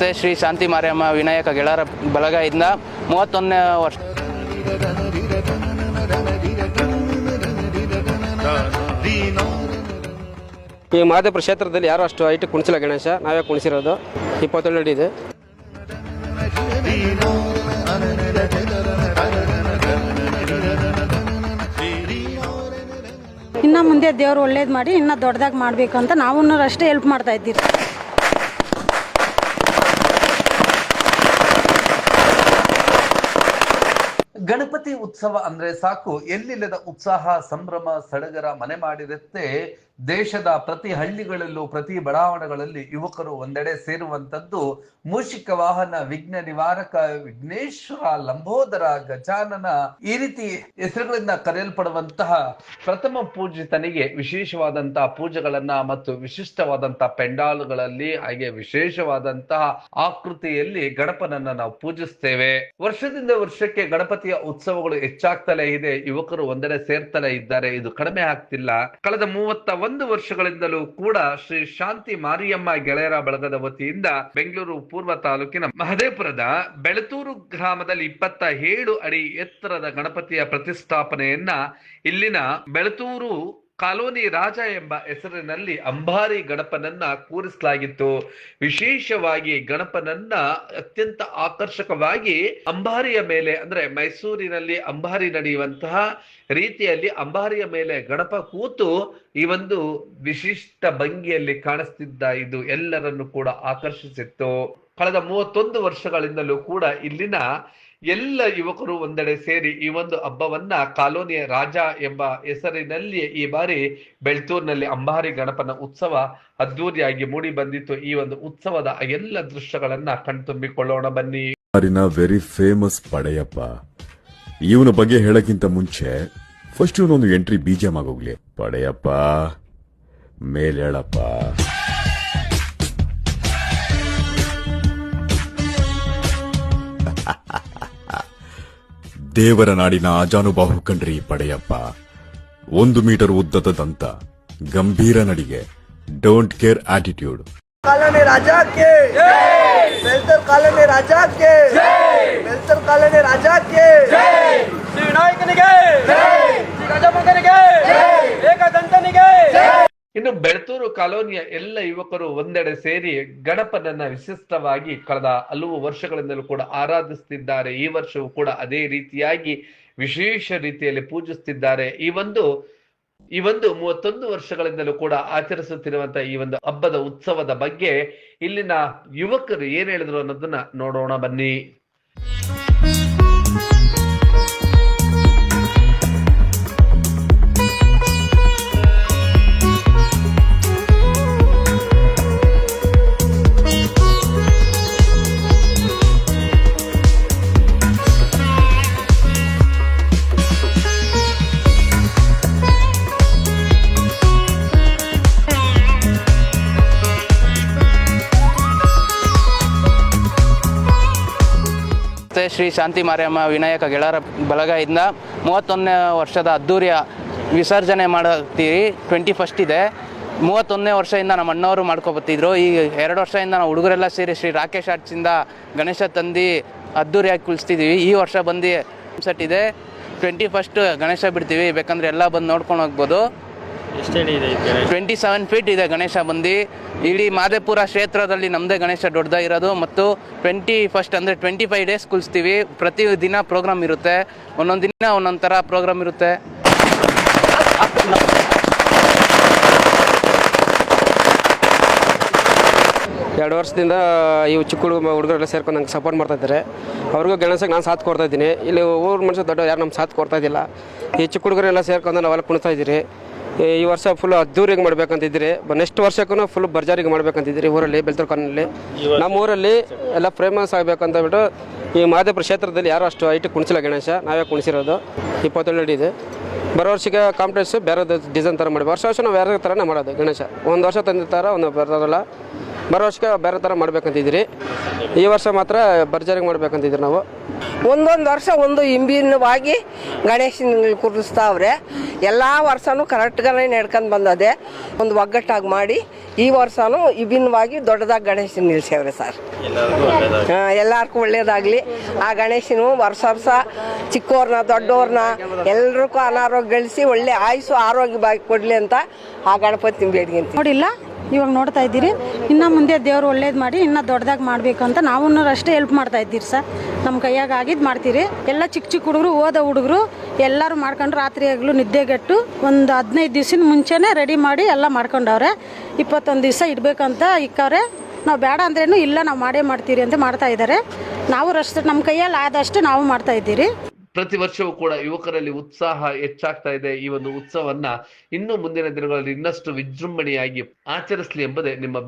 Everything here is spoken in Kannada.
ನಮಸ್ತೆ. ಶ್ರೀ ಶಾಂತಿ ಮಾರಿಯಮ್ಮ ವಿನಾಯಕ ಗೆಳರ ಬಳಗದಿಂದ 31ನೇ ವರ್ಷ. ಈ ಮಹದೇವಪುರ ಕ್ಷೇತ್ರದಲ್ಲಿ ಯಾರು ಅಷ್ಟು ಹೈಟ್ ಕುಣಿಸಿಲ್ಲ ಗಣೇಶ, ನಾವೇ ಕುಣಿಸಿರೋದು. 27 ಅಡಿ ಇದೆ. ಇನ್ನು ಮುಂದೆ ದೇವರು ಒಳ್ಳೇದು ಮಾಡಿ ಇನ್ನೂ ದೊಡ್ಡದಾಗಿ ಮಾಡಬೇಕು ಅಂತ ನಾವು ಅಷ್ಟೇ ಹೆಲ್ಪ್ ಮಾಡ್ತಾ ಇದ್ದೀವಿ. ಗಣಪತಿ ಉತ್ಸವ ಅಂದ್ರೆ ಸಾಕು, ಎಲ್ಲಿಲ್ಲದ ಉತ್ಸಾಹ, ಸಂಭ್ರಮ, ಸಡಗರ ಮನೆ ಮಾಡಿರುತ್ತೆ. ದೇಶದ ಪ್ರತಿ ಹಳ್ಳಿಗಳಲ್ಲೂ ಪ್ರತಿ ಬಡಾವಣೆಗಳಲ್ಲಿ ಯುವಕರು ಒಂದೆಡೆ ಸೇರುವಂತದ್ದು ಮೂಷಿಕ ವಾಹನ ವಿಘ್ನ ನಿವಾರಕ ವಿಘ್ನೇಶ್ವರ, ಲಂಬೋದರ, ಗಜಾನನ ಈ ರೀತಿ ಹೆಸರುಗಳಿಂದ ಕರೆಯಲ್ಪಡುವಂತಹ ಪ್ರಥಮ ಪೂಜಿತನಿಗೆ ವಿಶೇಷವಾದಂತಹ ಪೂಜೆಗಳನ್ನ ಮತ್ತು ವಿಶಿಷ್ಟವಾದಂತಹ ಪೆಂಡಾಲುಗಳಲ್ಲಿ ಹಾಗೆ ವಿಶೇಷವಾದಂತಹ ಆಕೃತಿಯಲ್ಲಿ ಗಣಪನನ್ನ ನಾವು ಪೂಜಿಸ್ತೇವೆ. ವರ್ಷದಿಂದ ವರ್ಷಕ್ಕೆ ಗಣಪತಿಯ ಉತ್ಸವಗಳು ಹೆಚ್ಚಾಗ್ತಲೇ ಇದೆ. ಯುವಕರು ಒಂದೆಡೆ ಸೇರ್ತಲೇ ಇದ್ದಾರೆ. ಇದು ಕಡಿಮೆ ಆಗ್ತಿಲ್ಲ. ಕಳೆದ 31 ವರ್ಷಗಳಿಂದಲೂ ಕೂಡ ಶ್ರೀ ಶಾಂತಿ ಮಾರಿಯಮ್ಮ ಗೆಳೆಯರ ಬಳಗದ ವತಿಯಿಂದ ಬೆಂಗಳೂರು ಪೂರ್ವ ತಾಲೂಕಿನ ಮಹದೇವಪುರದ ಬೆಳತೂರು ಗ್ರಾಮದಲ್ಲಿ 27 ಅಡಿ ಎತ್ತರದ ಗಣಪತಿಯ ಪ್ರತಿಷ್ಠಾಪನೆಯನ್ನ ಇಲ್ಲಿನ ಬೆಳತೂರು ಕಾಲೋನಿ ರಾಜ ಎಂಬ ಹೆಸರಿನಲ್ಲಿ ಅಂಬಾರಿ ಗಣಪನನ್ನ ಕೂರಿಸಲಾಗಿತ್ತು. ವಿಶೇಷವಾಗಿ ಗಣಪನನ್ನ ಅತ್ಯಂತ ಆಕರ್ಷಕವಾಗಿ ಅಂಬಾರಿಯ ಮೇಲೆ, ಅಂದ್ರೆ ಮೈಸೂರಿನಲ್ಲಿ ಅಂಬಾರಿ ನಡೆಯುವಂತಹ ರೀತಿಯಲ್ಲಿ ಅಂಬಾರಿಯ ಮೇಲೆ ಗಣಪ ಕೂತು ಈ ಒಂದು ವಿಶಿಷ್ಟ ಭಂಗಿಯಲ್ಲಿ ಕಾಣಿಸ್ತಿದ್ದ ಇದು ಎಲ್ಲರನ್ನು ಕೂಡ ಆಕರ್ಷಿಸಿತ್ತು. ಕಳೆದ 31 ವರ್ಷಗಳಿಂದಲೂ ಕೂಡ ಇಲ್ಲಿನ ಎಲ್ಲ ಯುವಕರು ಒಂದೆಡೆ ಸೇರಿ ಈ ಒಂದು ಹಬ್ಬವನ್ನ ಕಾಲೋನಿಯ ರಾಜ ಎಂಬ ಹೆಸರಿನಲ್ಲಿ ಈ ಬಾರಿ ಬೆಳ್ತೂರಿನಲ್ಲಿ ಅಂಬಾರಿ ಗಣಪನ ಉತ್ಸವ ಅದ್ದೂರಿಯಾಗಿ ಮೂಡಿ ಬಂದಿತ್ತು. ಈ ಒಂದು ಉತ್ಸವದ ಎಲ್ಲ ದೃಶ್ಯಗಳನ್ನ ಕಣ್ತುಂಬಿಕೊಳ್ಳೋಣ ಬನ್ನಿ. Very famous Padayappa. ಇವನ ಬಗ್ಗೆ ಹೇಳಕ್ಕಿಂತ ಮುಂಚೆ ಫಸ್ಟ್ ಇವನೊಂದು ಎಂಟ್ರಿ BGM ಆಗೋಗ್ಲಿ. ಪಡೆಯಪ್ಪ ಮೇಲೇಳಪ್ಪ. ದೇವರ ನಾಡಿನ ಅಜಾನುಬಾಹು ಕಣ್ರಿ ಪಡೆಯಪ್ಪ. 1 ಮೀಟರ್ ಉದ್ದದ ದಂತ, ಗಂಭೀರ ನಡಿಗೆ, ಡೋಂಟ್ ಕೇರ್ ಆಟಿಟ್ಯೂಡ್. ಕಾಲೋನಿ ರಾಜಕ್ಕೆ ಬೆಳ್ತೂರು ಕಾಲೋನಿ ರಾಜಕ್ಕೆ ಬೆಳ್ತೂರು ಕಾಲೋನಿ ರಾಜಕ್ಕೆ ಶ್ರೀ ವಿನಾಯಕನಿಗೆ ಶ್ರೀ ಗಜಮುಖನಿಗೆ ಏಕದಂತನಿಗೆ. ಇನ್ನು ಬೆಳತೂರು ಕಾಲೋನಿಯ ಎಲ್ಲ ಯುವಕರು ಒಂದೆಡೆ ಸೇರಿ ಗಣಪನನ್ನ ವಿಶಿಷ್ಟವಾಗಿ ಕಳೆದ ಹಲವು ವರ್ಷಗಳಿಂದಲೂ ಕೂಡ ಆರಾಧಿಸುತ್ತಿದ್ದಾರೆ. ಈ ವರ್ಷವೂ ಕೂಡ ಅದೇ ರೀತಿಯಾಗಿ ವಿಶೇಷ ರೀತಿಯಲ್ಲಿ ಪೂಜಿಸುತ್ತಿದ್ದಾರೆ. ಈ ಒಂದು 31 ವರ್ಷಗಳಿಂದಲೂ ಕೂಡ ಆಚರಿಸುತ್ತಿರುವಂತಹ ಈ ಒಂದು ಹಬ್ಬದ ಉತ್ಸವದ ಬಗ್ಗೆ ಇಲ್ಲಿನ ಯುವಕರು ಏನ್ ಹೇಳಿದ್ರು ಅನ್ನೋದನ್ನ ನೋಡೋಣ ಬನ್ನಿ. ಶ್ರೀ ಶಾಂತಿ ಮಾರಿಯಮ್ಮ ವಿನಾಯಕ ಗೆಳರ ಬಳಗದಿಂದ 31ನೇ ವರ್ಷದ ಅದ್ದೂರಿಯ ವಿಸರ್ಜನೆ ಮಾಡ್ತೀವಿ. 21st ಇದೆ. 31ನೇ ವರ್ಷದಿಂದ ನಮ್ಮ ಅಣ್ಣವರು ಮಾಡ್ಕೊಬತ್ತಿದ್ರು. ಈ 2 ವರ್ಷದಿಂದ ನಾವು ಹುಡುಗರೆಲ್ಲ ಸೇರಿ ಶ್ರೀ ರಾಕೇಶ್ ಆರ್ಟ್ಸಿಂದ ಗಣೇಶ ತಂದು ಅದ್ದೂರಿಯಾಗಿ ಕುಳಿಸ್ತಿದ್ದೀವಿ. ಈ ವರ್ಷ ಬಂದು ಸೆಟ್ ಇದೆ. 21st ಗಣೇಶ ಬಿಡ್ತೀವಿ. ಬೇಕಂದ್ರೆ ಎಲ್ಲ ಬಂದು ನೋಡ್ಕೊಂಡು ಹೋಗ್ಬೋದು. 27 ಫೀಟ್ ಇದೆ ಗಣೇಶ ಬಂದು. ಇಡೀ ಮಹದೇವಪುರ ಕ್ಷೇತ್ರದಲ್ಲಿ ನಮ್ಮದೇ ಗಣೇಶ ದೊಡ್ಡದಾಗಿರೋದು. ಮತ್ತು 21st ಅಂದರೆ 25 ಡೇಸ್ ಕುಳಿಸ್ತೀವಿ. ಪ್ರತಿ ದಿನ ಪ್ರೋಗ್ರಾಮ್ ಇರುತ್ತೆ. ಒಂದೊಂದು ದಿನ ಒಂದೊಂದು ಥರ ಪ್ರೋಗ್ರಾಮ್ ಇರುತ್ತೆ. ಎರಡು ವರ್ಷದಿಂದ ಇವು ಚಿಕ್ಕ ಹುಡುಗರೆಲ್ಲ ಸೇರ್ಕೊಂಡು ನಂಗೆ ಸಪೋರ್ಟ್ ಮಾಡ್ತಾ ಇದ್ದಾರೆ. ಅವ್ರಿಗೂ ಗಣೇಶಕ್ಕೆ ನಾನು ಸಾಥ್ ಕೊಡ್ತಾ ಇದ್ದೀನಿ. ಇಲ್ಲಿ ಊರು ಮನುಷ್ಯ ದೊಡ್ಡ ಯಾರು ನಮ್ಮ ಸಾಥ್ ಕೊಡ್ತಾ ಇದ್ದಿಲ್ಲ. ಈ ಚಿಕ್ಕ ಹುಡುಗರೆಲ್ಲ ಸೇರ್ಕೊಂಡು ನಾವೆಲ್ಲ ಕುಣಿತಾ ಇದ್ದೀರಿ. ಈ ವರ್ಷ ಫುಲ್ ಅದ್ದೂರಿಗೆ ಮಾಡ್ಬೇಕಂತಿದ್ದೀರಿ. ನೆಕ್ಸ್ಟ್ ವರ್ಷಕ್ಕೂ ಫುಲ್ ಭರ್ಜರಿಗೆ ಮಾಡ್ಬೇಕಂತಿದ್ದೀರಿ. ಊರಲ್ಲಿ ಬೆಳ್ತೂರು ಕಾಲೋನಿಯಲ್ಲಿ ನಮ್ಮ ಊರಲ್ಲಿ ಎಲ್ಲ ಫೇಮಸ್ ಆಗಬೇಕಂತ ಬಿಟ್ಟು ಈ ಮಹದೇವಪುರ ಕ್ಷೇತ್ರದಲ್ಲಿ ಯಾರು ಅಷ್ಟು ಹೈಟ್ ಕುಣಿಸಿಲ್ಲ ಗಣೇಶ, ನಾವೇ ಕುಣಿಸಿರೋದು. 27 ಅಡಿ ಇದೆ. ಬರೋ ವರ್ಷಕ್ಕೆ ಕಾಂಪಿಟೇಷನ್ ಬೇರೆ ಡಿಸೈನ್ ಥರ ಮಾಡಿ ವರ್ಷ ನಾವು ಬೇರೆ ಥರನೇ ಮಾಡೋದು ಗಣೇಶ. ಒಂದು ವರ್ಷ ತಂದಿರ್ತಾರ, ಒಂದು ಬರೋಲ್ಲ. ಬರೋ ವರ್ಷಕ್ಕೆ ಬೇರೆ ಥರ ಮಾಡ್ಬೇಕಂತಿದ್ದೀರಿ. ಈ ವರ್ಷ ಮಾತ್ರ ಭರ್ಜರಿಗೆ ಮಾಡ್ಬೇಕಂತಿದ್ದೀರಿ ನಾವು. ಒಂದೊಂದು ವರ್ಷ ಒಂದು ಇಂಬಿನವಾಗಿ ಗಣೇಶನ ಕೂರಿಸ್ತಾವ್ರೆ. ಎಲ್ಲ ವರ್ಷನೂ ಕರೆಕ್ಟ್ಗಾನೆ ನಡ್ಕೊಂಡು ಬಂದದೆ. ಒಂದು ಒಗ್ಗಟ್ಟಾಗಿ ಮಾಡಿ ಈ ವರ್ಷನೂ ವಿಭಿನ್ನವಾಗಿ ದೊಡ್ಡದಾಗಿ ಗಣೇಶನ ನಿಲ್ಸವ್ರೆ ಸರ್. ಎಲ್ಲರಿಗೂ ಒಳ್ಳೇದಾಗಲಿ. ಆ ಗಣೇಶನು ವರ್ಷ ಚಿಕ್ಕವ್ರನ್ನ ದೊಡ್ಡವ್ರನ್ನ ಎಲ್ರಿಗೂ ಅನಾರೋಗ್ಯ ಗಳಿಸಿ ಒಳ್ಳೆ ಆಯುಸ್ಸು ಆರೋಗ್ಯವಾಗಿ ಕೊಡಲಿ ಅಂತ ಆ ಗಣಪತಿ ಬೇಡಿಕೆ ನೋಡಿಲ್ಲ, ಇವಾಗ ನೋಡ್ತಾ ಇದ್ದೀರಿ. ಇನ್ನು ಮುಂದೆ ದೇವ್ರು ಒಳ್ಳೇದು ಮಾಡಿ ಇನ್ನೂ ದೊಡ್ಡದಾಗಿ ಮಾಡಬೇಕು ಅಂತ ನಾವು ಅಷ್ಟೇ ಹೆಲ್ಪ್ ಮಾಡ್ತಾ ಇದ್ದೀರಿ ಸರ್. ನಮ್ಮ ಕೈಯಾಗ ಆಗಿದ್ದು ಮಾಡ್ತೀರಿ. ಎಲ್ಲ ಚಿಕ್ಕ ಚಿಕ್ಕ ಹುಡುಗರು, ಓದೋ ಹುಡುಗರು ಎಲ್ಲರೂ ಮಾಡ್ಕೊಂಡು ರಾತ್ರಿ ಆಗಲು ನಿದ್ದೆಗೆಟ್ಟು ಒಂದು 15 ದಿವಸದ ಮುಂಚೆನೇ ರೆಡಿ ಮಾಡಿ ಎಲ್ಲ ಮಾಡ್ಕೊಂಡವ್ರೆ. 21 ದಿವಸ ಇಡಬೇಕಂತ ಇಕ್ಕವ್ರೆ. ನಾವು ಬೇಡ ಅಂದ್ರೇನು ಇಲ್ಲ, ನಾವು ಮಾಡೇ ಮಾಡ್ತೀರಿ ಅಂತ ಮಾಡ್ತಾ ಇದ್ದಾರೆ. ನಾವು ಅಷ್ಟು ನಮ್ಮ ಕೈಯಲ್ಲಿ ಆದಷ್ಟು ನಾವು ಮಾಡ್ತಾ ಇದ್ದೀರಿ. ಪ್ರತಿ ವರ್ಷವೂ ಕೂಡ ಯುವಕರಲ್ಲಿ ಉತ್ಸಾಹ ಹೆಚ್ಚಾಗ್ತಾ ಇದೆ. ಈ ಒಂದು ಉತ್ಸವವನ್ನ ಇನ್ನು ಮುಂದಿನ ದಿನಗಳಲ್ಲಿ ಇನ್ನಷ್ಟು ವಿಜೃಂಭಣೆಯಾಗಿ ಆಚರಿಸಲಿ ಎಂಬುದೇ ನಿಮ್ಮ